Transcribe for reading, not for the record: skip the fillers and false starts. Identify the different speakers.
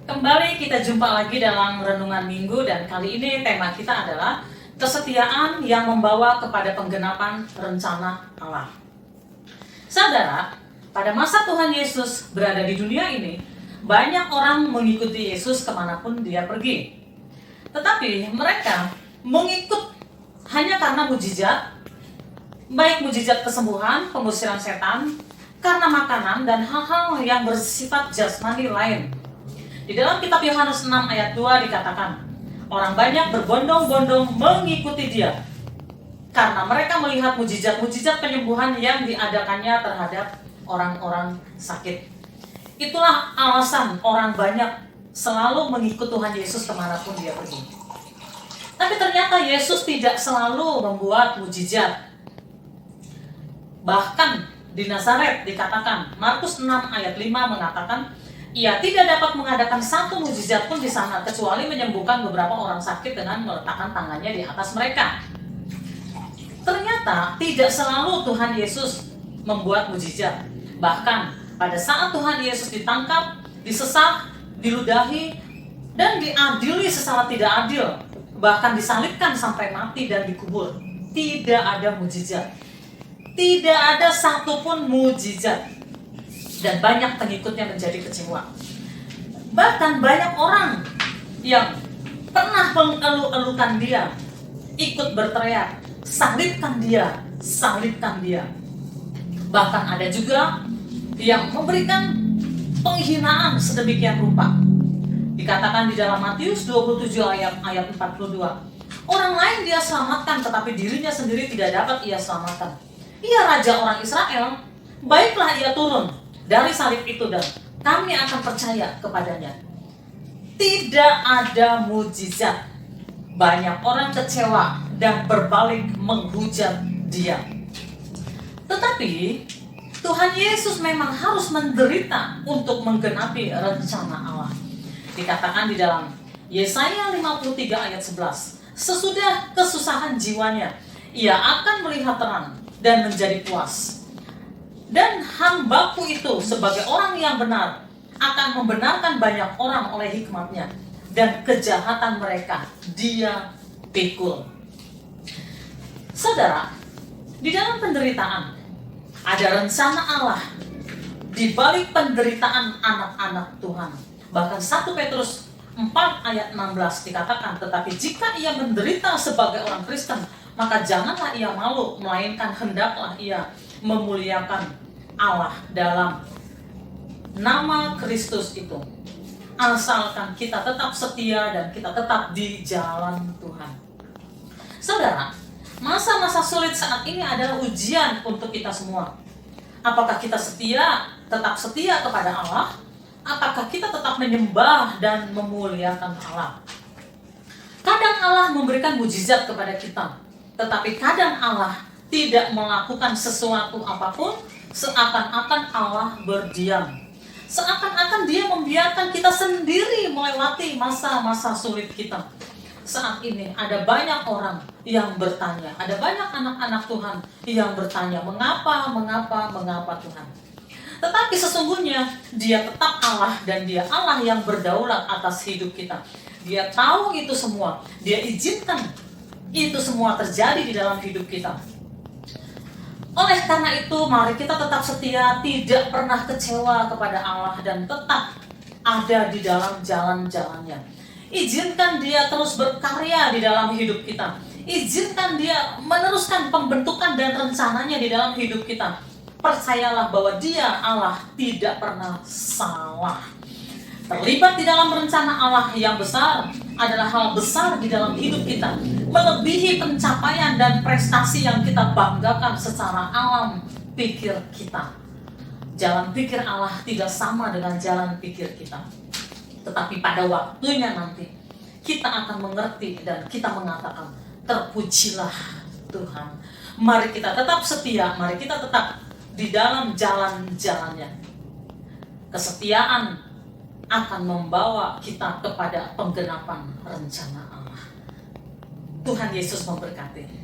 Speaker 1: Kembali kita jumpa lagi dalam Renungan Minggu, dan kali ini tema kita adalah kesetiaan yang membawa kepada penggenapan rencana Allah. Saudara, pada masa Tuhan Yesus berada di dunia ini, banyak orang mengikuti Yesus kemanapun dia pergi. Tetapi mereka mengikut hanya karena mujizat, baik mujizat kesembuhan, pengusiran setan, karena makanan, dan hal-hal yang bersifat jasmani lain. Di dalam kitab Yohanes 6 ayat 2 dikatakan, orang banyak berbondong-bondong mengikuti dia karena mereka melihat mujizat-mujizat penyembuhan yang diadakannya terhadap orang-orang sakit. Itulah alasan orang banyak selalu mengikut Tuhan Yesus kemanapun dia pergi. Tapi ternyata Yesus tidak selalu membuat mujizat. Bahkan di Nazaret dikatakan, Markus 6 ayat 5 mengatakan, ia tidak dapat mengadakan satu mujizat pun di sana kecuali menyembuhkan beberapa orang sakit dengan meletakkan tangannya di atas mereka. Ternyata tidak selalu Tuhan Yesus membuat mujizat. Bahkan pada saat Tuhan Yesus ditangkap, disesak, diludahi, dan diadili secara tidak adil, bahkan disalibkan sampai mati dan dikubur, tidak ada mujizat. Tidak ada satupun mujizat. Dan banyak pengikutnya menjadi kecewa. Bahkan banyak orang yang pernah mengeluh-elukan dia, ikut berteriak, salibkan dia, salibkan dia. Bahkan ada juga yang memberikan penghinaan sedemikian rupa. Dikatakan di dalam Matius 27 ayat 42, orang lain dia selamatkan, tetapi dirinya sendiri tidak dapat ia selamatkan. Ia raja orang Israel, baiklah ia turun dari salib itu dan kami akan percaya kepadanya. Tidak ada mujizat. Banyak orang kecewa dan berbalik menghujat dia. Tetapi Tuhan Yesus memang harus menderita untuk menggenapi rencana Allah. Dikatakan di dalam Yesaya 53 ayat 11, sesudah kesusahan jiwanya, ia akan melihat terang dan menjadi puas. Dan hambaku itu sebagai orang yang benar akan membenarkan banyak orang oleh hikmatnya, dan kejahatan mereka dia pikul. Saudara, di dalam penderitaan ada rencana Allah di balik penderitaan anak-anak Tuhan. Bahkan 1 Petrus 4 ayat 16 dikatakan, tetapi jika ia menderita sebagai orang Kristen, maka janganlah ia malu, melainkan hendaklah ia memuliakan Allah dalam nama Kristus itu. Asalkan kita tetap setia dan kita tetap di jalan Tuhan. Saudara, masa-masa sulit saat ini adalah ujian untuk kita semua. Apakah kita tetap setia kepada Allah? Apakah kita tetap menyembah dan memuliakan Allah? Kadang Allah memberikan mujizat kepada kita, tetapi kadang Allah tidak melakukan sesuatu apapun, seakan-akan Allah berdiam. Seakan-akan dia membiarkan kita sendiri melewati masa-masa sulit kita. Saat ini ada banyak orang yang bertanya, ada banyak anak-anak Tuhan yang bertanya, mengapa Tuhan? Tetapi sesungguhnya dia tetap Allah, dan dia Allah yang berdaulat atas hidup kita. Dia tahu itu semua, dia izinkan itu semua terjadi di dalam hidup kita. Oleh karena itu, mari kita tetap setia, tidak pernah kecewa kepada Allah, dan tetap ada di dalam jalan-jalannya. Izinkan dia terus berkarya di dalam hidup kita. Izinkan dia meneruskan pembentukan dan rencananya di dalam hidup kita. Percayalah bahwa dia Allah tidak pernah salah. Terlibat di dalam rencana Allah yang besar adalah hal besar di dalam hidup kita, melebihi pencapaian dan prestasi yang kita banggakan secara alam pikir kita. Jalan pikir Allah tidak sama dengan jalan pikir kita. Tetapi pada waktunya nanti kita akan mengerti dan kita mengatakan, terpujilah Tuhan. Mari kita tetap setia, mari kita tetap di dalam jalan-jalannya. Kesetiaan akan membawa kita kepada penggenapan rencana Allah. Tuhan Yesus memberkati.